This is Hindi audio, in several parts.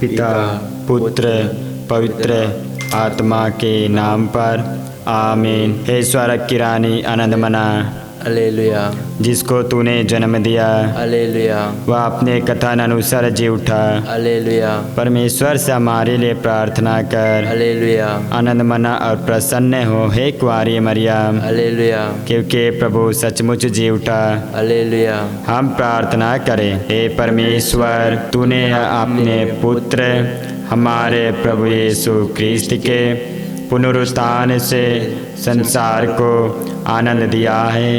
पिता पुत्र पवित्र आत्मा के नाम पर आमीन। हे स्वर्ग की रानी आनंदमना, हालेलुया, जिसको तूने जन्म दिया, हालेलुया, वह अपने कथन अनुसार जी उठा। हालेलुया, परमेश्वर से हमारे लिए प्रार्थना कर। हालेलुया, आनंदमना और प्रसन्न हो हे कुंवारी मरियम, हालेलुया, क्योंकि प्रभु सचमुच जी उठा। हालेलुया। हम प्रार्थना करें। हे परमेश्वर, तूने अपने पुत्र हमारे प्रभु यीशु ख्रिस्त के पुनरुत्थान से संसार को आनंद दिया है।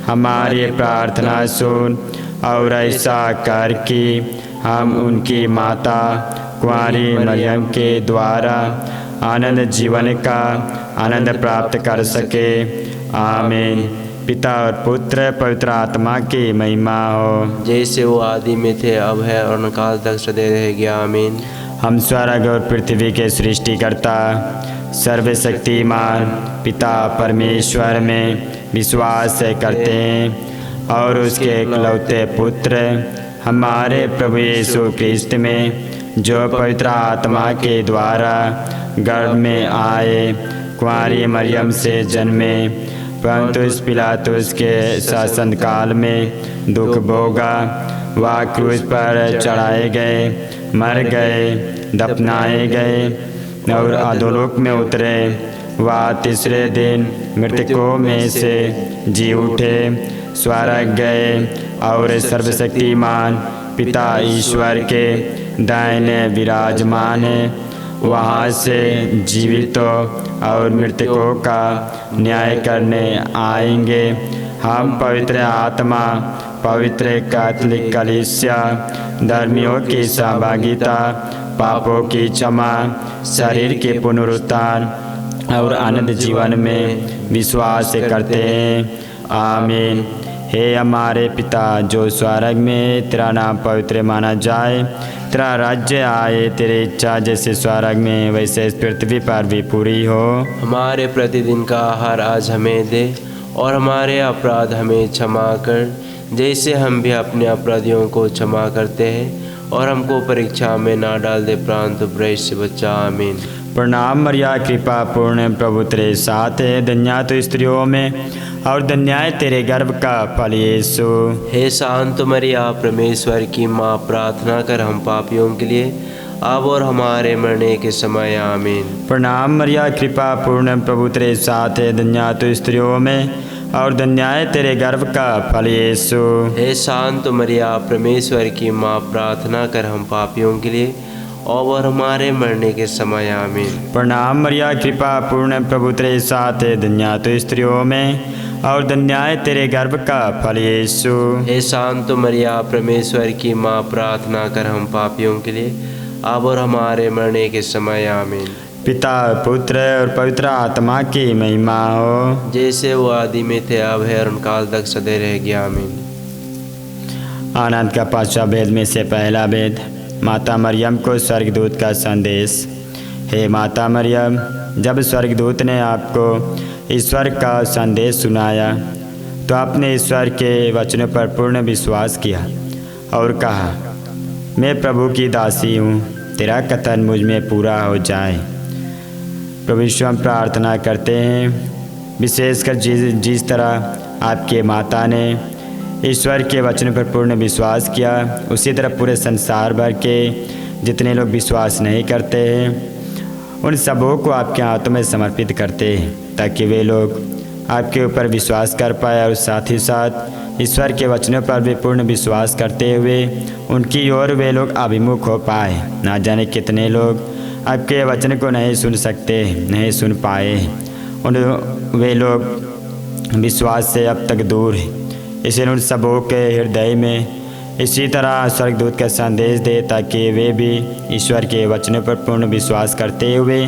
हमारी प्रार्थना सुन और ऐसा कर कि हम उनकी माता कुंवारी मरियम के द्वारा आनंद जीवन का आनंद प्राप्त कर सके। आमीन। पिता और पुत्र पवित्र आत्मा की महिमा हो, जैसे वो आदि में थे, अब है और अनकाल तक सदैव रहेगा। आमीन। हम स्वर्ग और पृथ्वी के सृष्टिकर्ता सर्वशक्तिमान पिता परमेश्वर में विश्वास करते हैं और उसके इकलौते पुत्र हमारे प्रभु यीशु ख्रिस्त में, जो पवित्र आत्मा के द्वारा गर्भ में आए, कुंवारी मरियम से जन्मे, पंतुस पिलातुस के शासन काल में दुख भोगा, वह क्रूस पर चढ़ाए गए, मर गए, दफनाए गए और अधोलोक में उतरे। वह तीसरे दिन मृतकों में से जी उठे, स्वर्ग गए और सर्वशक्तिमान पिता ईश्वर के दाहिने विराजमान है। वहाँ से जीवितों और मृतकों का न्याय करने आएंगे। हम पवित्र आत्मा, पवित्र कैथोलिक कलीसिया, धर्मियों की सहभागिता, पापों की क्षमा, शरीर के पुनरुत्थान और आनंद जीवन में विश्वास करते हैं। आमीन। हे हमारे पिता जो स्वर्ग में, तेरा नाम पवित्र माना जाए, तेरा राज्य आए, तेरी इच्छा जैसे स्वर्ग में वैसे इस पृथ्वी पर भी पूरी हो। हमारे प्रतिदिन का आहार आज हमें दे, और हमारे अपराध हमें क्षमा कर, जैसे हम भी अपने अपराधियों को क्षमा करते हैं, और हमको परीक्षा में ना डाल दे, परंतु बुराई से बचा। आमीन। प्रणाम मरिया, कृपा पूर्ण प्रभु तेरे साथ है, धन्य तो स्त्रियों में और धन्य है तेरे गर्भ का फल यीशु। हे शांत मरिया, परमेश्वर की माँ, प्रार्थना कर हम पापियों के लिए, अब और हमारे मरने के समय। आमीन। प्रणाम मरिया, कृपा पूर्ण प्रभु तेरे साथ है, धन्य तो स्त्रियों में और धन्य है तेरे गर्भ का फल यीशु। हे शांत मरिया, परमेश्वर की माँ, प्रार्थना कर हम पापियों के लिए, और हमारे मरने के समय। आमीन। प्रणाम मरिया, कृपा पूर्ण प्रभु तेरे साथ है, धन्य तो स्त्रियों में और धन्य है तेरे गर्भ का फल यीशु। हे शांत मरिया, परमेश्वर की माँ, प्रार्थना कर हम पापियों के लिए, अब और हमारे मरने के समय। आमीन। पिता पुत्र और पवित्र आत्मा की महिमा हो, जैसे वो आदि में थे, अब है और अनकाल तक सदैव रहेगा। आमीन। आनंद का पांचवा भेद में से पहला भेद, माता मरियम को स्वर्गदूत का संदेश। हे माता मरियम, जब स्वर्गदूत ने आपको ईश्वर का संदेश सुनाया तो आपने ईश्वर के वचनों पर पूर्ण विश्वास किया और कहा, मैं प्रभु की दासी हूँ, तेरा कथन मुझ में पूरा हो जाए। प्रभु यीशु हम प्रार्थना करते हैं, विशेषकर जिस तरह आपके माता ने ईश्वर के वचनों पर पूर्ण विश्वास किया, उसी तरह पूरे संसार भर के जितने लोग विश्वास नहीं करते हैं, उन सबों को आपके हाथों में समर्पित करते हैं, ताकि वे लोग आपके ऊपर विश्वास कर पाए और साथ ही साथ ईश्वर के वचनों पर भी पूर्ण विश्वास करते हुए उनकी ओर वे लोग अभिमुख हो पाए। ना जाने कितने लोग आपके वचन को नहीं सुन सकते, नहीं सुन पाए, वे लोग विश्वास से अब तक दूर हैं। इसलिए उन सबों के हृदय में इसी तरह स्वर्गदूत का संदेश दे, ताकि वे भी ईश्वर के वचनों पर पूर्ण विश्वास करते हुए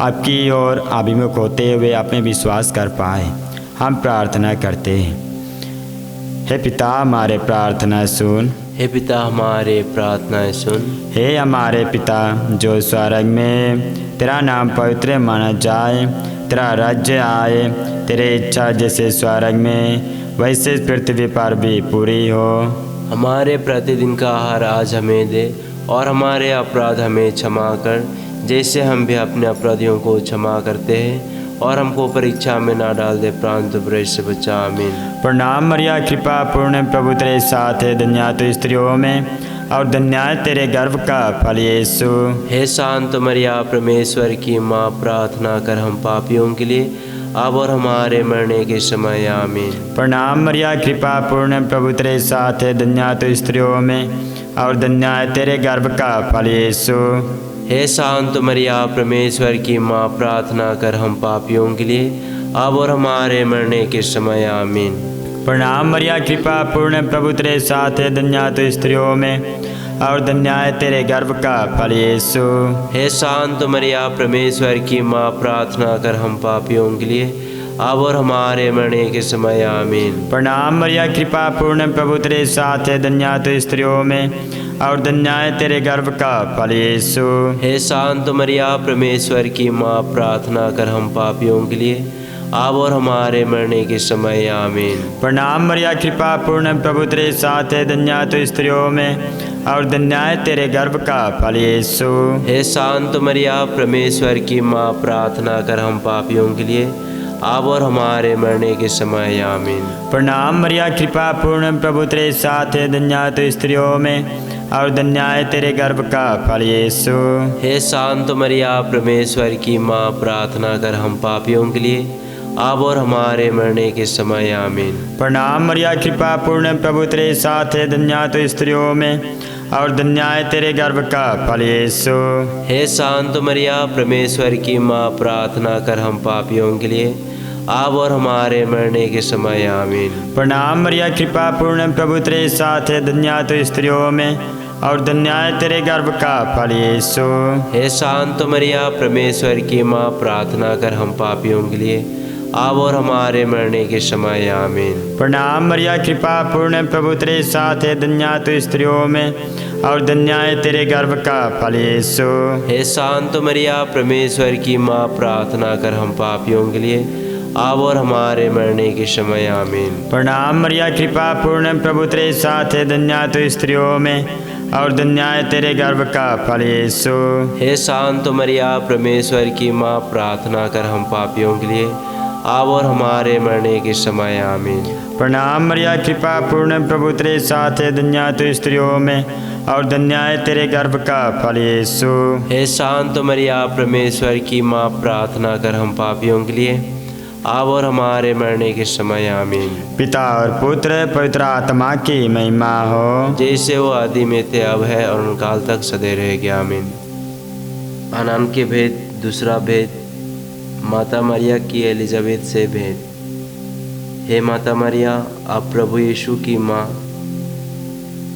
आपकी ओर अभिमुख होते हुए अपने विश्वास कर पाए। हम प्रार्थना करते हैं। हे पिता हमारे प्रार्थना सुन, हे पिता हमारे प्रार्थनाएं सुन। हे हमारे पिता जो स्वर्ग में, तेरा नाम पवित्र माना जाए, तेरा राज्य आए, तेरी इच्छा जैसे स्वर्ग में वैसे पृथ्वी पर भी पूरी हो। हमारे प्रतिदिन का आहार आज हमें दे, और हमारे अपराध हमें क्षमा कर, जैसे हम भी अपने अपराधियों को क्षमा करते हैं। और हमको परीक्षा में ना डाल दे, परंतु बुराई से बचा। आमीन। प्रणाम मरिया, कृपा पूर्ण, प्रभु तेरे साथ है, धन्य तो स्त्रियों में और धन्य है तेरे गर्भ का फल यीशु। हे शांत मरिया, परमेश्वर की माँ, प्रार्थना कर हम पापियों के लिए, अब और हमारे मरने के समय। आमीन। प्रणाम मरिया, कृपा पूर्ण, प्रभु तेरे साथ है, धन्य तो स्त्रियों में और धन्य है तेरे गर्भ का फल यीशु। हे शांत मरिया, परमेश्वर की माँ, प्रार्थना कर हम पापियों के लिए, अब और हमारे मरने के समय। आमीन। प्रणाम मरिया, कृपा पूर्ण, प्रभु तेरे साथ है, धन्य तो स्त्रियों में और धन्य है तेरे गर्भ का फल यीशु। हे शांत मरिया, परमेश्वर की माँ, प्रार्थना कर हम पापियों के लिए, अब और हमारे मरने के समय। आमीन। प्रणाम मरिया, कृपा पूर्ण, प्रभु तेरे साथ है, धन्य तो स्त्रियों में और धन्य है तेरे गर्भ का फल यीशु। हे शांत मरिया, परमेश्वर की माँ, प्रार्थना कर हम पापियों के लिए, अब और हमारे मरने के समय। आमीन। प्रणाम मरिया, कृपा पूर्ण, प्रभु तेरे साथ है, धन्य तो स्त्रियों में और धन्य है तेरे गर्भ का फल यीशु। हे शांत मरिया, परमेश्वर की माँ, प्रार्थना कर हम पापियों के लिए, अब और हमारे मरने के समय। आमीन। प्रणाम मरिया, कृपा पूर्ण, प्रभु तेरे साथ है, धन्य तो स्त्रियों में और धन्य है तेरे गर्भ का फल यीशु। हे शांत मरिया, परमेश्वर की माँ, प्रार्थना कर हम पापियों के लिए, अब और हमारे मरने के समय। आमीन। प्रणाम मरिया, कृपा पूर्ण, प्रभु तेरे साथ है, धन्य तो स्त्रियों में और धन्य है तेरे गर्भ का फल यीशु। हे शांत मरिया, परमेश्वर की माँ, प्रार्थना कर हम पापियों के लिए, अब और हमारे मरने के समय। आमीन। प्रणाम मरिया, कृपा पूर्ण, प्रभु तेरे साथ है, धन्य तो स्त्रियों में और धन्य है तेरे गर्भ का फल यीशु। हे शांत मरिया, परमेश्वर की माँ, प्रार्थना कर हम पापियों के लिए, अब और हमारे मरने के समय। आमीन। प्रणाम मरिया, कृपा पूर्ण, प्रभु तेरे साथ है, धन्य तो स्त्रियों में और धन्य है तेरे गर्भ का फल यीशु। हे शांत मरिया, परमेश्वर की माँ, प्रार्थना कर हम पापियों के लिए, अब और हमारे मरने के समय। आमीन। प्रणाम मरिया, कृपा पूर्ण, प्रभु तेरे साथ है, धन्य तो स्त्रियों में और धन्य है तेरे गर्भ का फल यीशु। हे शांत मरिया, परमेश्वर की माँ, प्रार्थना कर हम पापियों के लिए, अब और हमारे मरने के समय। आमीन। प्रणाम मरिया, कृपा पूर्ण, प्रभु तेरे साथ है, धन्य तो स्त्रियों में और धन्य है तेरे गर्भ का फल यीशु। हे शांत मरिया, परमेश्वर की माँ, प्रार्थना कर हम पापियों के लिए, अब और हमारे मरने के समय। आमीन। पिता और पुत्र पवित्र आत्मा की महिमा हो, जैसे वो आदि में थे, अब है और उनकाल तक सदैव रहेगी। आमीन। आनंद के भेद, दूसरा भेद, माता मरिया की एलिजाबेथ से भेंट। हे माता मरिया, आप प्रभु यीशु की माँ।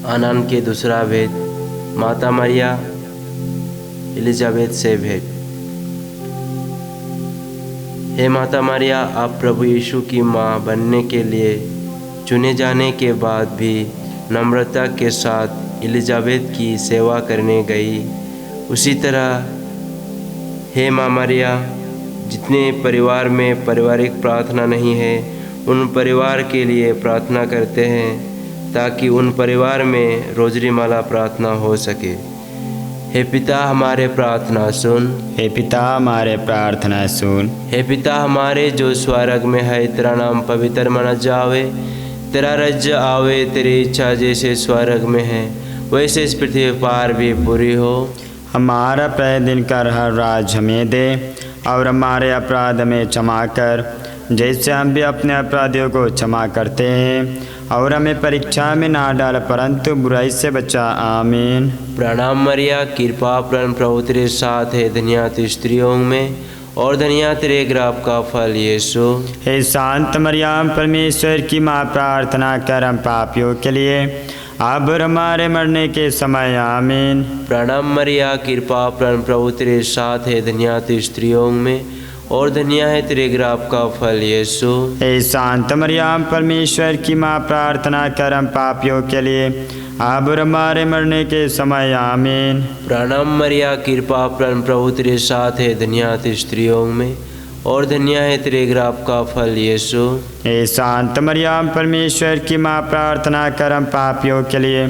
आनंद के दूसरा भेद, माता मरिया एलिजाबेथ से भेंट। हे माता मरिया, आप प्रभु यीशु की माँ बनने के लिए चुने जाने के बाद भी नम्रता के साथ एलिजाबेथ की सेवा करने गई, उसी तरह हे माँ मरिया, जितने परिवार में पारिवारिक प्रार्थना नहीं है, उन परिवार के लिए प्रार्थना करते हैं ताकि उन परिवार में रोजरी माला प्रार्थना हो सके। हे पिता, हमारे प्रार्थना सुन। हे पिता, हमारे प्रार्थना सुन। हे पिता हमारे जो स्वर्ग में है, तेरा नाम पवित्र माना जावे, तेरा राज्य आवे, तेरी इच्छा जैसे स्वर्ग में है वैसे इस पृथ्वी पर भी पूरी हो। हमारा प्रतिदिन का हर राज हमें दे और हमारे अपराध में क्षमा कर, जैसे हम भी अपने अपराधियों को क्षमा करते हैं, और हमें परीक्षा में ना डाल परंतु बुराई से बचा। आमीन। प्रणाम मरिया, कृपा पूर्ण, प्रभु तेरे साथ है, धन्य तू स्त्रियों में और धन्य तेरे गर्भ का फल यीशु। हे शांत मरियम, परमेश्वर की माँ, प्रार्थना कर हम पापियों के लिए अब और हमारे मरने के समय। आमीन। प्रणाम मरिया, कृपा पूर्ण, प्रभु तेरे साथ है, धन्य तू स्त्रियों में और धन्य है तेरे गर्भ का फल यीशु। हे शांत मरियम, परमेश्वर की माँ, प्रार्थना कर हम पापियों के लिए अब और हमारे मरने के समय। आमीन। प्रणाम मरिया, कृपा पूर्ण, प्रभु तेरे साथ है, धन्य तू स्त्रियों में और धन्य है तेरे गर्भ का फल यीशु। हे शांत मरियम, परमेश्वर की माँ, प्रार्थना कर हम पापियों के लिए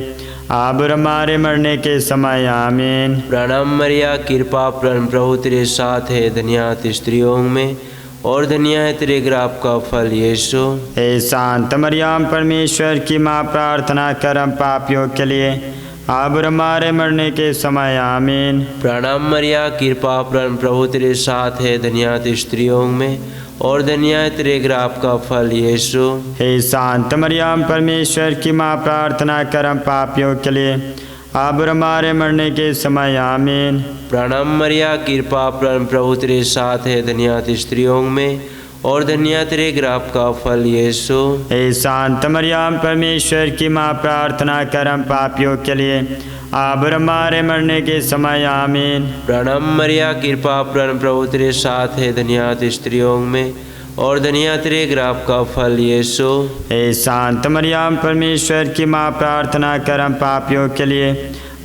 अब और हमारे मरने के समय आमीन। प्रणाम मरिया, कृपा पूर्ण प्रभु तेरे साथ है, धन्य तू स्त्रियों में और धन्य है तेरे गर्भ का फल यीशु। हे शांत मरियम, परमेश्वर की माँ, प्रार्थना कर हम पापियों के लिए अब और हमारे मरने के समय आमीन। प्रणाम मरिया, कृपा पूर्ण प्रभु तेरे साथ है, धन्य तू स्त्रियों में और धन्य है तेरे गर्भ का फल यीशु। हे शांत मरियम, परमेश्वर की माँ, प्रार्थना कर हम पापियों के लिए अब और हमारे मरने के समय आमीन। प्रणाम मरिया, कृपा पूर्ण प्रभु तेरे साथ है, धन्य तू स्त्रियों में और धन्य तेरे गर्भ का फल यीशु। हे शांत मरियम, परमेश्वर की माँ, प्रार्थना कर हम पापियों के लिए अब और हमारे मरने के समय आमीन। प्रणाम मरिया, कृपा पूर्ण प्रभु तेरे साथ है, धन्य तू स्त्रियों में और धन्य तेरे गर्भ का फल यीशु। हे शांत मरियम, परमेश्वर की माँ, प्रार्थना कर हम पापियों के लिए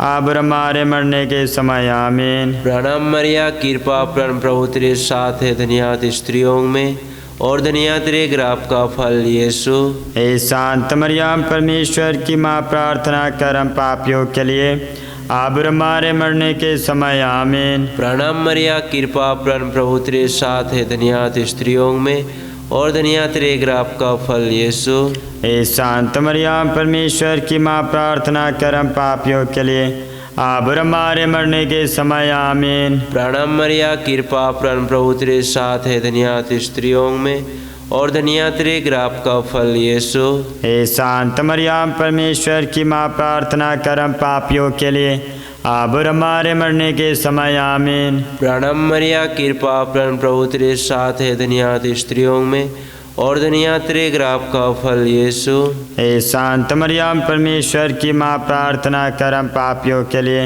अब और हमारे मरने के समय आमीन। प्रणाम मरिया, कृपा पूर्ण प्रभु तेरे साथ है, धन्य तू स्त्रियों में और धन्य तेरे गर्भ का फल यीशु। हे शांत मरियम, परमेश्वर की माँ, प्रार्थना कर हम पापियों के लिए अब और हमारे मरने के समय आमीन। प्रणाम मरिया, कृपा पूर्ण प्रभु तेरे साथ है, धन्य तू स्त्रियों में और धन्य तेरे गर्भ का फल यीशु। हे शांत मरियम, परमेश्वर की माँ, प्रार्थना कर हम पापियों के लिए अब और हमारे मरने के समय आमीन। प्रणाम मरिया, कृपा पूर्ण प्रभु तेरे साथ है, धन्य तू स्त्रियों में और धन्य तेरे गर्भ का फल यीशु। हे शांत मरियम, परमेश्वर की माँ, प्रार्थना कर हम पापियों के लिए अब और हमारे मरने के समय आमीन। प्रणाम मरिया, कृपा पूर्ण प्रभु तेरे साथ है, धन्य तू स्त्रियों में और धन्य तेरे गर्भ का फल यीशु। हे शांत मरियम, परमेश्वर की माँ, प्रार्थना कर हम पापियों के लिए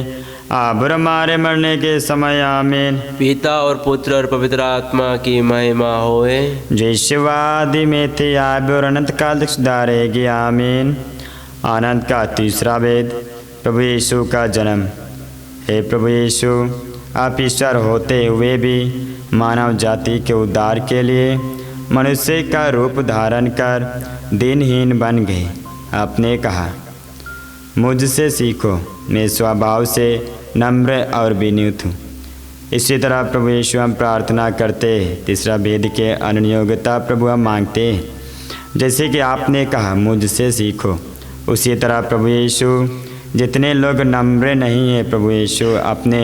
अब और हमारे मरने के समय आमीन। पिता और पुत्र और पवित्र आत्मा की महिमा होए, जैसे वादी में थे आब और अनंत काल तक सदा रहेगी आमीन। आनंद का तीसरा वेद, प्रभु यीशु का जन्म। हे प्रभु यीशु, आप ईश्वर होते हुए भी मानव जाति के उद्धार के लिए मनुष्य का रूप धारण कर दिनहीन बन गए। आपने कहा, मुझसे सीखो, मैं स्वभाव से नम्र और विनीत हूँ। इसी तरह प्रभु यीशु हम प्रार्थना करते तीसरा भेद के अनुयोग्यता प्रभु हम मांगते हैं। जैसे कि आपने कहा, मुझसे सीखो, उसी तरह प्रभु यीशु जितने लोग नम्र नहीं हैं प्रभु यीशु अपने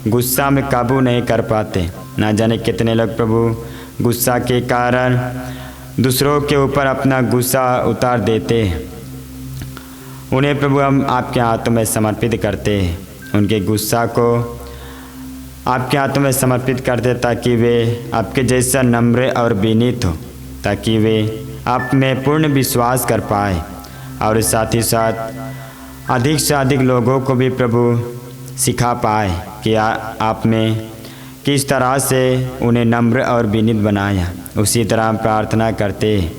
गुस्सा में काबू नहीं कर पाते। ना जाने कितने लोग प्रभु गुस्सा के कारण दूसरों के ऊपर अपना गुस्सा उतार देते हैं। उन्हें प्रभु हम आपके हाथों में समर्पित करते हैं, उनके गुस्सा को आपके हाथों में समर्पित करते ताकि वे आपके जैसा नम्र और विनीत हो, ताकि वे आप में पूर्ण विश्वास कर पाए और साथ ही साथ अधिक से अधिक लोगों को भी प्रभु सिखा पाए कि आप में किस तरह से उन्हें नम्र और विनीत बनाया। उसी तरह हम प्रार्थना करते हैं,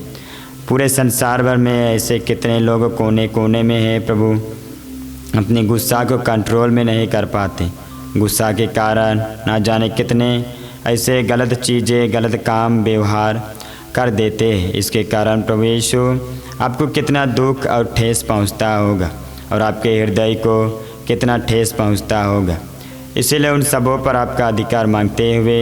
पूरे संसार भर में ऐसे कितने लोग कोने कोने में हैं प्रभु, अपने गुस्सा को कंट्रोल में नहीं कर पाते। गुस्सा के कारण ना जाने कितने ऐसे गलत चीज़ें, गलत काम, व्यवहार कर देते हैं। इसके कारण प्रभु यीशु आपको कितना दुख और ठेस पहुंचता होगा और आपके हृदय को कितना ठेस पहुंचता होगा। इसीलिए उन सबों पर आपका अधिकार मांगते हुए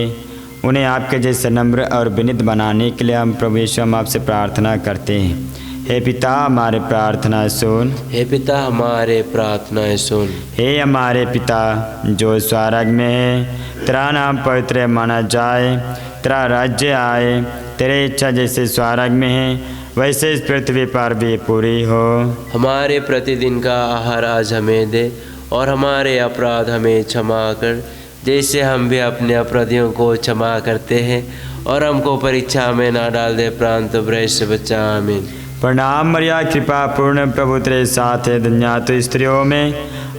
उन्हें आपके जैसे नम्र और विनीत बनाने के लिए हम प्रभु यीशु हम आपसे प्रार्थना करते हैं। हे पिता हमारे प्रार्थना सुन, हे पिता हमारे प्रार्थना सुन। हे हमारे पिता जो स्वर्ग में है, तेरा नाम पवित्र माना जाए, तेरा राज्य आए, तेरी इच्छा जैसे स्वर्ग में है वैसे इस पृथ्वी पर भी पूरी हो। हमारे प्रतिदिन का आहार आज हमें दे और हमारे अपराध हमें क्षमा कर, जैसे हम भी अपने अपराधियों को क्षमा करते हैं, और हमको परीक्षा में ना डाल दे परंतु बुराई से बचा। आमीन। प्रणाम मरिया, कृपा पूर्ण प्रभु तेरे साथ है, धन्य तू स्त्रियों में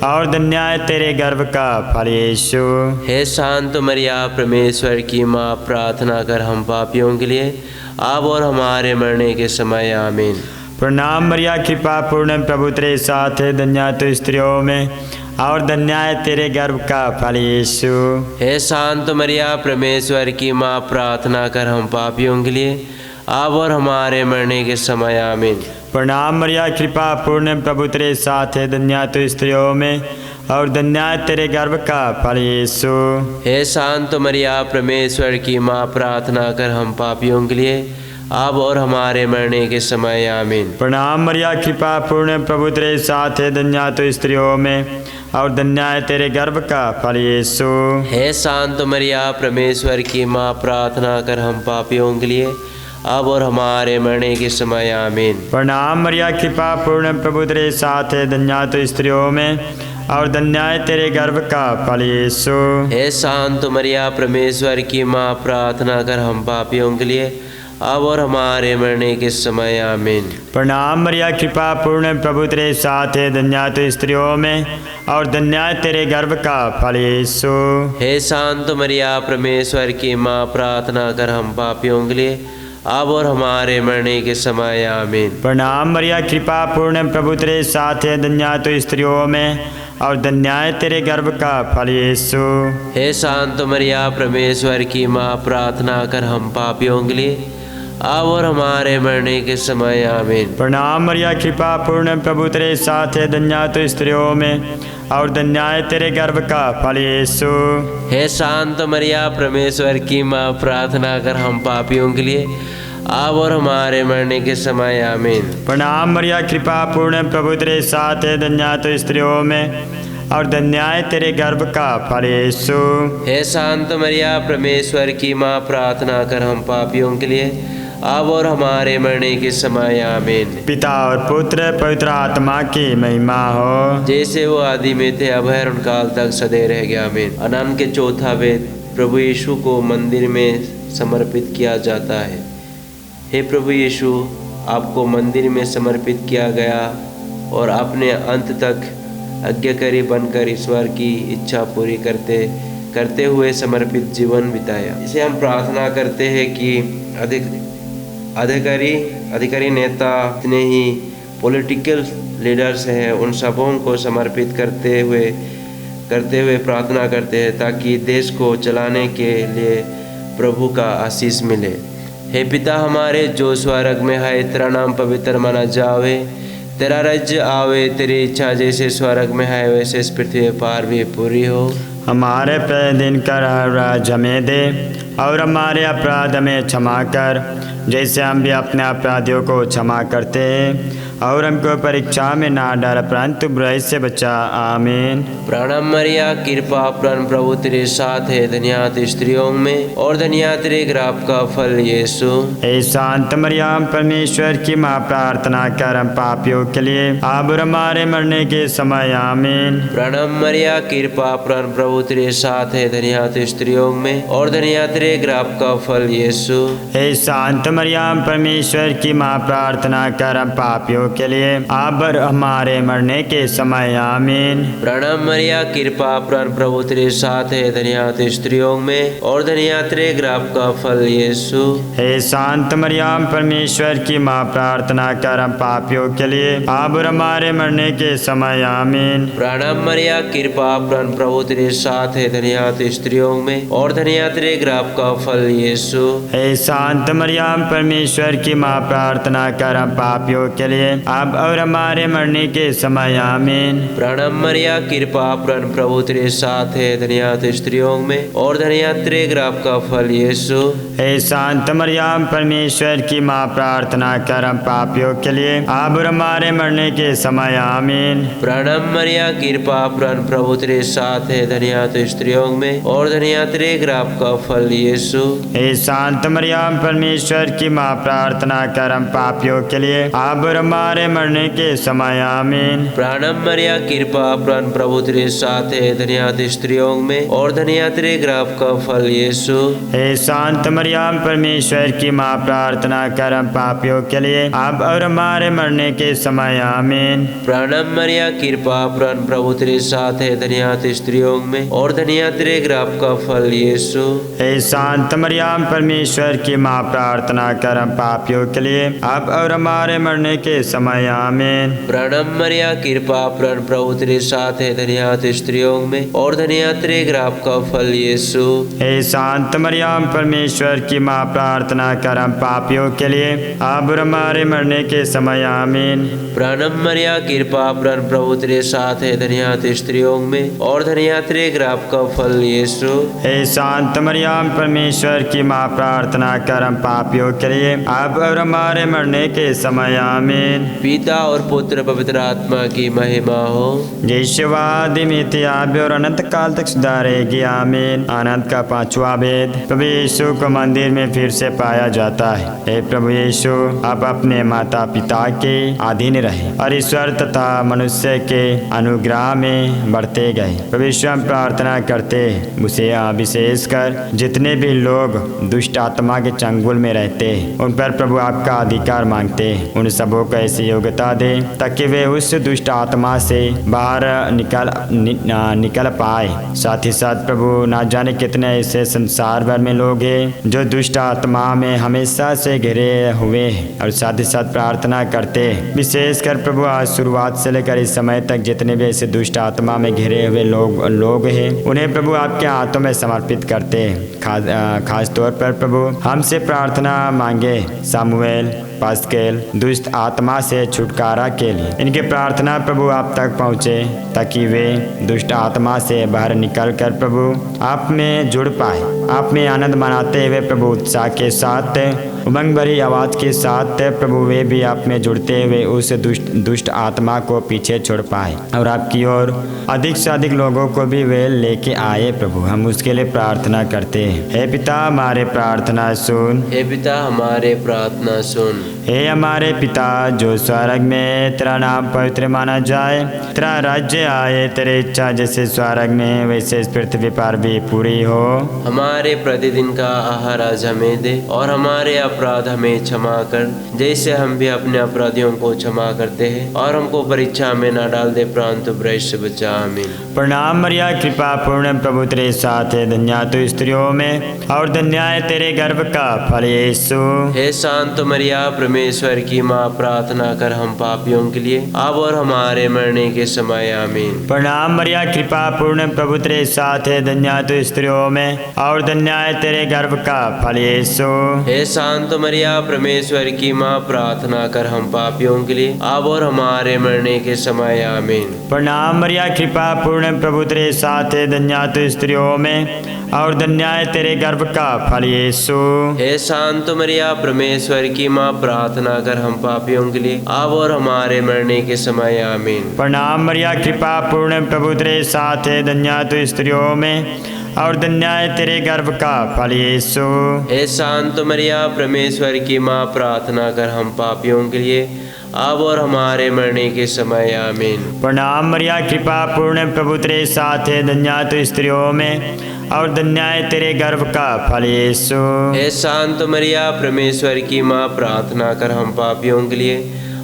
और धन्य है तेरे गर्भ का फल यीशु। हे शांत मरिया, परमेश्वर की माँ, प्रार्थना कर हम पापियों के लिए अब और हमारे मरने के समय। आमीन। प्रणाम मरिया, कृपा पूर्ण प्रभु तेरे साथ है, धन्य तू स्त्रियों में और धन्य है तेरे गर्भ का फल यीशु। हे शांत मरिया, परमेश्वर की माँ, प्रार्थना कर हम पापियों के लिए अब और हमारे मरने के समय। आमीन। प्रणाम मरिया कृपा पूर्ण प्रभु तेरे साथ है, धन्य तू स्त्रियों में और धन्य है तेरे गर्भ का फल यीशु। हे शांत मरिया परमेश्वर की माँ, प्रार्थना कर हम पापियों के लिए अब और हमारे मरने के समय आमीन। प्रणाम मरिया कृपा पूर्ण प्रभु तेरे साथ है, धन्य तू स्त्रियों में और धन्य है तेरे गर्भ का फल यीशु। हे शांत मरिया परमेश्वर की माँ, प्रार्थना कर हम पापियों के लिए अब और हमारे मरने के समय आमीन। प्रणाम मरिया कृपा पूर्ण प्रभु तेरे साथ है, धन्य तू स्त्रियों में और धन्य है तेरे गर्भ का फल यीशु। हे शांत मरिया परमेश्वर की माँ, प्रार्थना कर हम पापियों के लिए अब और हमारे मरने के समय आमीन। प्रणाम मरिया कृपा पूर्ण प्रभु तेरे साथ है, धन्य तू स्त्रियों में और धन्य है तेरे गर्भ का फल यीशु। हे शांत मरिया परमेश्वर की माँ, प्रार्थना कर हम पापियों के लिए अब और हमारे मरने के समय आमीन। प्रणाम मरिया कृपा पूर्ण प्रभु तेरे साथ है, धन्य तू स्त्रियों में और धन्य है तेरे गर्भ का फल यीशु। हे शांत मरिया परमेश्वर की माँ, प्रार्थना कर हम पापियों के लिए अब और हमारे मरने के समय आमीन। प्रणाम मरिया कृपा पूर्ण प्रभु तेरे साथ है, धन्य तू स्त्रियों में और धन्य है तेरे गर्भ का फल यीशु। हे शांत मरिया परमेश्वर की माँ, प्रार्थना कर हम पापियों के लिए अब और हमारे मरने के समय आमीन। प्रणाम मरिया कृपा पूर्ण प्रभु तेरे साथ है, धन्य तू स्त्रियों में और धन्य है तेरे गर्भ का फल यीशु। हे शांत मरिया परमेश्वर की माँ, प्रार्थना कर हम पापियों के लिए अब और हमारे मरने के समय आमीन। पिता और पुत्र पवित्र आत्मा की महिमा हो, जैसे वो आदि में थे अब है और काल तक सदैव रह गया आमीन। अनंत के चौथा वेद प्रभु यीशु को मंदिर में समर्पित किया जाता है। हे प्रभु यीशु, आपको मंदिर में समर्पित किया गया और अपने अंत तक आज्ञाकारी बनकर ईश्वर की इच्छा पूरी करते हुए समर्पित जीवन बिताया। इसे हम प्रार्थना करते हैं कि अधिकारी नेता जितने ही पॉलिटिकल लीडर्स हैं उन सबों को समर्पित करते हुए प्रार्थना करते हैं ताकि देश को चलाने के लिए प्रभु का आशीष मिले। हे पिता हमारे जो स्वर्ग में है, तेरा नाम पवित्र माना जावे, तेरा राज्य आवे, तेरी इच्छा जैसे स्वर्ग में है वैसे इस पृथ्वी पर भी पूरी हो। हमारे प्रतिदिन का राज हमें दे और हमारे अपराध में क्षमा कर जैसे हम भी अपने अपराधियों को क्षमा करते हैं, और हमको परीक्षा में ना डाल परंतु बुराई से बचा। आमीन। प्रणाम मरिया कृपा पूर्ण प्रभु तेरे साथ है, धन्य तू स्त्रियों में और धन्य तेरे गर्भ का फल यीशु। हे शांत मरियम परमेश्वर की माँ, प्रार्थना कर हम पापियों के लिए अब और हमारे मरने के समय। आमीन। प्रणाम मरिया कृपा पूर्ण प्रभु तेरे साथ है, धन्य तू स्त्रियों में और धन्य तेरे गर्भ का फल यीशु। हे शांत मरियम परमेश्वर की माँ, प्रार्थना कर हम पापियों के लिए अब और हमारे मरने के समय। आमीन। प्रणाम मरिया कृपा पूर्ण प्रभु तेरे साथ है, धन्य तू स्त्रियों में और धन्य तेरे गर्भ का फल यीशु। हे शांत मरियम परमेश्वर की माँ, प्रार्थना कर हम पापियों के लिए अब और हमारे मरने के समय। आमीन। प्रणाम मरिया कृपा पूर्ण प्रभु तेरे साथ है, धन्य तू स्त्रियों में और धन्य तेरे गर्भ का फल यीशु। हे शांत मरियम परमेश्वर की माँ, प्रार्थना कर हम पापियों के लिए अब और हमारे मरने के समय। आमीन। प्रणाम मरिया कृपा पूर्ण प्रभु तेरे साथ है, धन्य तू स्त्रियों में और धन्य तेरे गर्भ का फल यीशु। हे शांत मरियम परमेश्वर की माँ, प्रार्थना कर हम पापियों के लिए अब और हमारे मरने के समय। आमीन। प्रणाम मरिया कृपा पूर्ण प्रभु तेरे साथ है, धन्य तू स्त्रियों में और धन्य तेरे गर्भ का फल यीशु। हे शांत मरियम परमेश्वर की माँ, प्रार्थना कर हम पापियों के लिए अब और हमारे मरने के समय। आमीन। प्रणाम मरिया कृपा पूर्ण प्रभु तेरे साथ है, धन्य तू स्त्रियों में और धन्य तेरे गर्भ का फल यीशु। हे शांत मरियम परमेश्वर की माँ, प्रार्थना कर हम पापियों के लिए अब और हमारे मरने के समय। आमीन। प्रणाम मरिया कृपा पूर्ण प्रभु तेरे साथ है, धन्य तू स्त्रियों में और धन्य तेरे गर्भ का फल यीशु। हे शांत मरियम परमेश्वर की माँ, प्रार्थना कर हम पापियों के लिए अब और हमारे मरने के समय आमीन। प्रणम मरिया कृपा पूर्ण प्रभु तेरे साथ है, धन्य तू स्त्रियों में और धन्य तेरे गर्भ का फल यीशु। हे शांत मरियम परमेश्वर की माँ, प्रार्थना कर हम पापियों के लिए अब और हमारे मरने के समय आमीन। प्रणम मरिया कृपा पूर्ण प्रभु तेरे साथ है, धन्य तू स्त्रियों में और धन्य तेरे गर्भ का फल यीशु। हे शांत मरियम परमेश्वर की माँ, प्रार्थना कर हम पापियों के लिए अब और हमारे मरने के समय आमीन। पिता और पुत्र पवित्र आत्मा की महिमा हो। यीशुवादि मिति आव्य और अनंत काल तक सदा रहेगी आमीन। आनंद का पांचवा भेद, प्रभु यीशु को मंदिर में फिर से पाया जाता है। हे प्रभु यीशु, आप अपने माता पिता के अधीन रहे और ईश्वर तथा मनुष्य के अनुग्रह में बढ़ते गए। प्रभु यीशु, हम प्रार्थना करते हैं उसे विशेष कर जितने भी लोग दुष्ट आत्मा के चंगुल में रहते हैं उन पर प्रभु आपका अधिकार मांगते हैं। उन सबों को ऐसी योग्यता दे ताकि वे उस दुष्ट आत्मा से बाहर निकल पाए। साथ ही साथ प्रभु, ना जाने कितने ऐसे संसार भर में लोग हैं जो दुष्ट आत्मा में हमेशा से घिरे हुए हैं। और साथ ही साथ प्रार्थना करते हैं विशेषकर प्रभु, आज शुरुआत से लेकर इस समय तक जितने भी ऐसे दुष्ट आत्मा में घिरे हुए लोग हैं उन्हें प्रभु आपके हाथों में समर्पित करते हैं। खास तौर पर प्रभु हमसे प्रार्थना मांगे सामुएल पास्केल दुष्ट आत्मा से छुटकारा के लिए। इनके प्रार्थना प्रभु आप तक पहुँचे ताकि वे दुष्ट आत्मा से बाहर निकलकर प्रभु आप में जुड़ पाए। आप में आनंद मनाते हुए प्रभु उत्साह के साथ उमंग भरी आवाज़ के साथ प्रभु वे भी आप में जुड़ते हुए उस दुष्ट आत्मा को पीछे छोड़ पाए और आपकी ओर अधिक से अधिक लोगों को भी वे लेके आए। प्रभु हम उसके लिए प्रार्थना करते हैं। हे पिता हमारे प्रार्थना सुन। हे पिता हमारे प्रार्थना सुन। हे हमारे पिता जो स्वर्ग में, तेरा नाम पवित्र माना जाए, तेरा राज्य आए, तेरी इच्छा जैसे स्वर्ग में वैसे इस पृथ्वी पर भी पूरी हो। हमारे प्रतिदिन का आहार आज हमें दे और हमारे अपराध हमें क्षमा कर जैसे हम भी अपने अपराधियों को क्षमा करते हैं, और हमको परीक्षा में न डाल दे परंतु बुराई से बचा। आमीन। प्रणाम मरिया कृपा पूर्ण प्रभु तेरे साथ है, धन्य तू स्त्रियों में और धन्य है तेरे गर्भ का फल यीशु। हे शांत मरिया परमेश्वर की माँ, प्रार्थना कर हम पापियों के लिए अब और हमारे मरने के समय। आमीन। प्रणाम मरिया कृपा पूर्ण प्रभु तेरे साथ है, धन्य तू स्त्रियों में और धन्य है तेरे गर्भ का फल यीशु। हे शांत मरिया परमेश्वर की माँ, प्रार्थना कर हम पापियों के लिए अब और हमारे मरने के समय। आमीन। प्रणाम मरिया कृपा पूर्ण प्रभु तेरे साथ है, धन्य तू स्त्रियों में और धन्य है तेरे गर्भ का फल यीशु। हे शांत मरिया परमेश्वर की माँ, प्रार्थना कर हम पापियों के लिए अब और हमारे मरने के समय। आमीन। प्रणाम मरिया कृपा पूर्ण प्रभु तेरे साथ है, धन्य तू स्त्रियों में और धन्य है तेरे गर्भ का फल यीशु। हे शांत मरिया परमेश्वर की माँ, प्रार्थना कर हम पापियों के लिए अब और हमारे मरने के समय। आमीन। प्रणाम मरिया कृपा पूर्ण प्रभु तेरे साथ है, धन्य तू स्त्रियों में और धन्य है तेरे गर्भ का फल यीशु। हे शांत मरिया परमेश्वर की माँ, प्रार्थना कर हम पापियों के लिए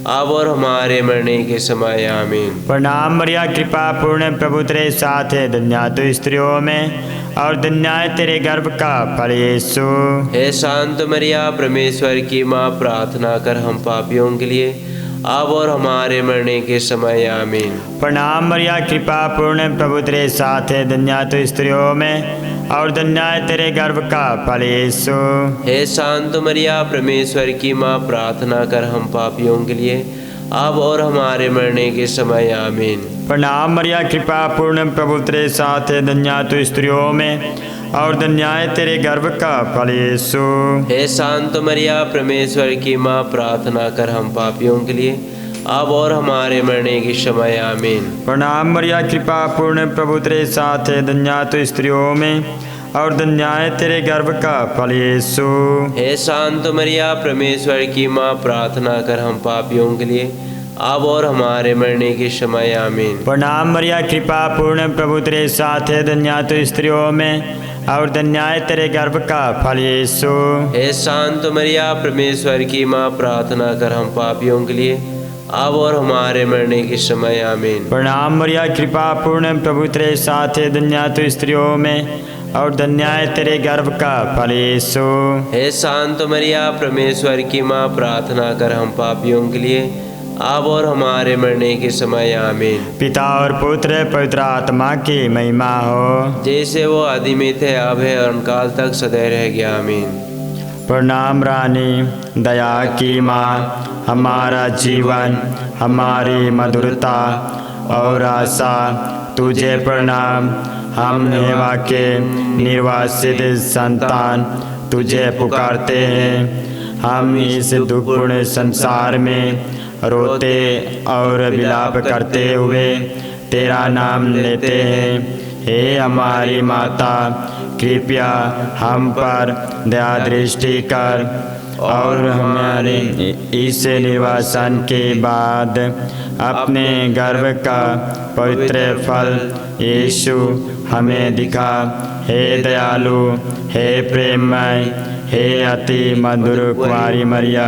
अब और हमारे मरने के समय। आमीन। प्रणाम मरिया कृपा पूर्ण प्रभु तेरे साथ है, धन्य तू स्त्रियों में और धन्य है तेरे गर्भ का फल यीशु। हे शांत मरिया परमेश्वर की माँ, प्रार्थना कर हम पापियों के लिए अब और हमारे मरने के समय। आमीन। प्रणाम मरिया कृपा पूर्ण प्रभु तेरे साथ है, धन्य तू स्त्रियों में और धन्य है तेरे गर्भ का फल यीशु। हे शांत मरिया परमेश्वर की माँ, प्रार्थना कर हम पापियों के लिए अब और हमारे मरने के समय। आमीन। प्रणाम मरिया कृपा पूर्ण प्रभु तेरे साथ है, धन्य तू स्त्रियों में और धन्य है तेरे गर्भ का फल यीशु। हे शांत मरिया परमेश्वर की माँ, प्रार्थना कर हम पापियों के लिए अब और हमारे मरने के समय। आमीन। प्रणाम मरिया कृपा पूर्ण प्रभु तेरे साथ है, धन्य तू स्त्रियों में और धन्य है तेरे गर्भ का फल यीशु। हे शांत मरिया परमेश्वर की माँ, प्रार्थना कर हम पापियों के लिए अब और हमारे मरने के समय। आमीन। प्रणाम मरिया कृपा पूर्ण प्रभु तेरे साथ है, धन्य तू स्त्रियों में और धन्य है तेरे गर्भ का फल यीशु। हे शांत मरिया परमेश्वर की माँ, प्रार्थना कर हम पापियों के लिए अब और हमारे मरने के समय। आमीन। प्रणाम मरिया कृपा पूर्ण प्रभु तेरे साथ है, धन्य तू स्त्रियों में और धन्य है तेरे गर्भ का फल यीशु। हे शांत मरिया परमेश्वर की माँ, प्रार्थना कर हम पापियों के लिए अब और हमारे मरने के समय आमीन। पिता और पुत्र पवित्र आत्मा की महिमा हो, जैसे वो आदि में थे, अब है और अनकाल तक सदैव रह गया आमीन। प्रणाम रानी दया की माँ, हमारा जीवन, हमारी मधुरता और आशा, तुझे प्रणाम। हम हेवा के निर्वासित संतान तुझे पुकारते हैं। हम इस दुखपूर्ण संसार में रोते और विलाप करते हुए तेरा नाम लेते हैं। हे हमारी माता, कृपया हम पर दया दृष्टि कर और हमारे इस निर्वासन के बाद अपने गर्भ का पवित्र फल यीशु हमें दिखा। हे दयालु, हे प्रेममय, हे अति मधुर कुंवारी मरिया,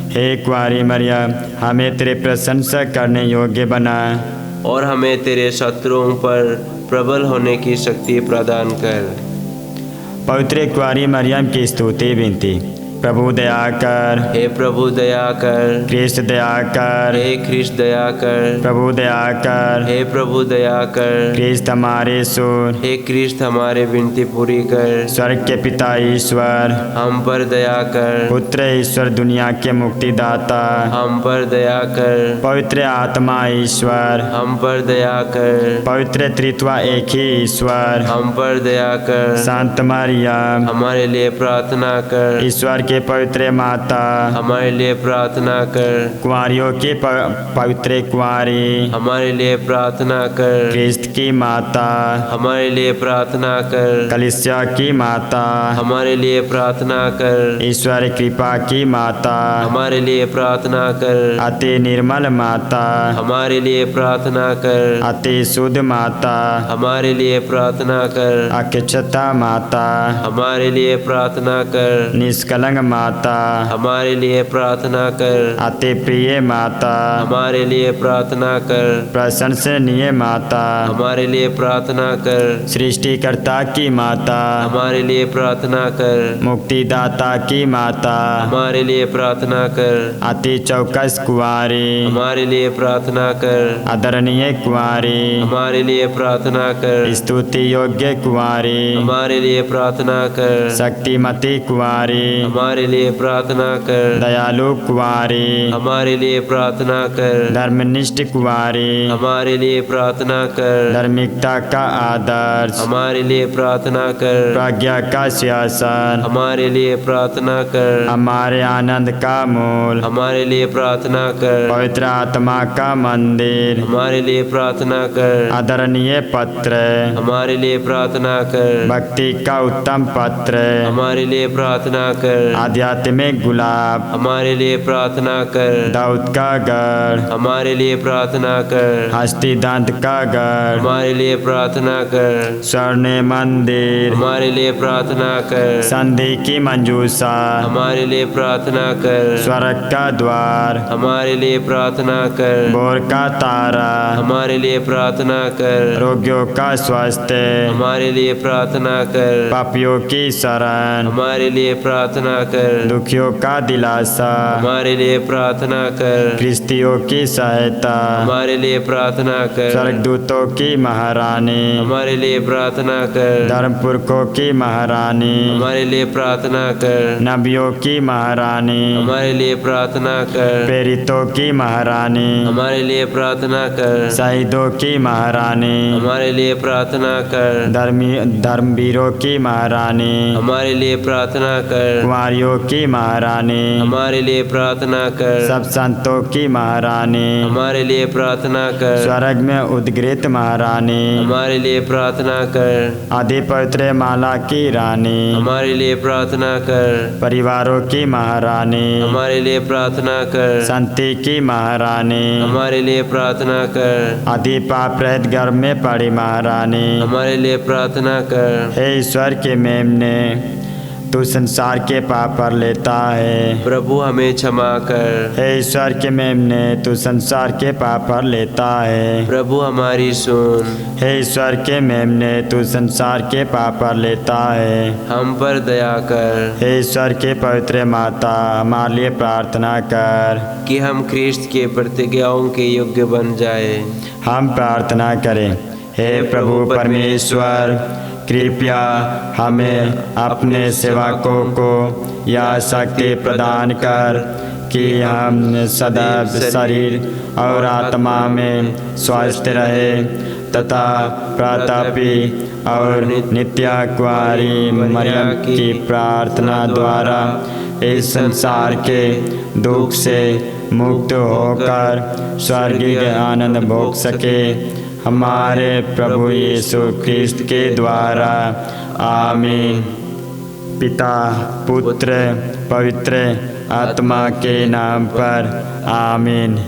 हे कुंवारी मरिया, हमें तेरे प्रशंसा करने योग्य बना और हमें तेरे शत्रुओं पर प्रबल होने की शक्ति प्रदान कर। पवित्र कुंवारी मरियम की स्तुति विनती। प्रभु दया कर, हे प्रभु दया कर। ख्रिस्त दया कर, हे ख्रिस्त दया कर। प्रभु दया कर, हे प्रभु दया कर। ख्रिस्त हमारे सुर, हे ख्रिस्त हमारे विनती पूरी कर। स्वर्ग के पिता ईश्वर, हम पर दया कर। पुत्र ईश्वर दुनिया के मुक्तिदाता, हम पर दया कर। पवित्र आत्मा ईश्वर, हम पर दया कर। पवित्र त्रित्वा एक ही ईश्वर, हम पर दया कर। संत मरियम, हमारे लिए प्रार्थना कर। ईश्वर के पवित्र माता, हमारे लिए प्रार्थना कर। कुंवारियों की पवित्र कुंवारी, हमारे लिए प्रार्थना कर। ख्रिस्त की माता, हमारे लिए प्रार्थना कर। कलीसिया की माता, हमारे लिए प्रार्थना कर। ईश्वर कृपा की माता, हमारे लिए प्रार्थना कर। अति निर्मल माता, हमारे लिए प्रार्थना कर। अति शुद्ध माता, हमारे लिए प्रार्थना कर। अक्षता माता, हमारे लिए प्रार्थना कर। निष्कलंक माता, हमारे लिए प्रार्थना कर। अति प्रिय माता, हमारे लिए प्रार्थना कर। प्रशंसनीय माता, हमारे लिए प्रार्थना कर। सृष्टिकर्ता की माता, हमारे लिए प्रार्थना कर। मुक्तिदाता की माता, हमारे लिए प्रार्थना कर। अति चौकस कुंवारी, हमारे लिए प्रार्थना कर। आदरणीय कुंवारी, हमारे लिए प्रार्थना कर। स्तुति योग्य कुंवारी, हमारे लिए प्रार्थना कर। शक्तिमती कुंवारी, हमारे लिए प्रार्थना कर। दयालु कुंवारी, हमारे लिए प्रार्थना कर। धर्मनिष्ठ कुंवारी, हमारे लिए प्रार्थना कर। धार्मिकता का आदर्श, हमारे लिए प्रार्थना कर। प्रज्ञा का शासन, हमारे लिए प्रार्थना कर। हमारे आनंद का मूल, हमारे लिए प्रार्थना कर। पवित्र आत्मा का मंदिर, हमारे लिए प्रार्थना कर। आदरणीय पत्र, हमारे लिए प्रार्थना कर। भक्ति का उत्तम पत्र, हमारे लिए प्रार्थना कर। आध्यात्मिक गुलाब, हमारे लिए प्रार्थना कर। दाऊद का गढ़, हमारे लिए प्रार्थना कर। हस्ती दंत का गढ़, हमारे लिए प्रार्थना कर। स्वर्ण मंदिर, हमारे लिए प्रार्थना कर। संधि की मंजूषा, हमारे लिए प्रार्थना कर। स्वर्ग का द्वार, हमारे लिए प्रार्थना कर। भोर का तारा, हमारे लिए प्रार्थना कर। रोगियों का स्वास्थ्य, हमारे लिए प्रार्थना कर। पापियों की शरण, हमारे लिए प्रार्थना कर। दुखियों का दिलासा, हमारे लिए प्रार्थना कर। ख्रिस्तियों की सहायता, हमारे लिए प्रार्थना कर। स्वर्गदूतों की महारानी, हमारे लिए प्रार्थना कर। धर्मपुरखों की महारानी, हमारे लिए प्रार्थना कर। नबियों की महारानी, हमारे लिए प्रार्थना कर। प्रेरितों की महारानी, हमारे लिए प्रार्थना कर। शहीदों की महारानी, हमारे लिए प्रार्थना कर। धर्मवीरों की महारानी, हमारे लिए प्रार्थना कर। कुंवारियों की महारानी, हमारे लिए प्रार्थना कर। सब संतों की महारानी, हमारे लिए प्रार्थना कर। स्वर्ग में उद्गृत महारानी, हमारे लिए प्रार्थना कर। आदि पवित्र माला की रानी, हमारे लिए प्रार्थना कर। परिवारों की महारानी, हमारे लिए प्रार्थना कर। संति की महारानी, हमारे लिए प्रार्थना कर। आदि पाप रहित गर्भ में पड़ी महारानी, हमारे लिए प्रार्थना कर। हे ईश्वर के मेमने, तू संसार के पाप पर लेता है। प्रभु हमें क्षमा कर। हे ईश्वर के मेमने, तू संसार के पाप पर लेता है। प्रभु हमारी सुन। हे ईश्वर के मेमने, तू संसार के पाप पर लेता है। हम पर दया कर। हे ईश्वर के पवित्र माता, हमारे लिए प्रार्थना कर कि हम ख्रिस्त के प्रतिज्ञाओं के योग्य बन जाए। हम प्रार्थना करें। हे प्रभु परमेश्वर, कृपया हमें अपने सेवकों को यह शक्ति प्रदान कर कि हम सदैव शरीर और आत्मा में स्वस्थ रहे तथा प्रतापी और नित्य कुंवारी मरियम की प्रार्थना द्वारा इस संसार के दुख से मुक्त होकर स्वर्गीय आनंद भोग सके। हमारे प्रभु यीशु ख्रिस्त के द्वारा। आमीन। पिता, पुत्र, पवित्र आत्मा के नाम पर। आमीन।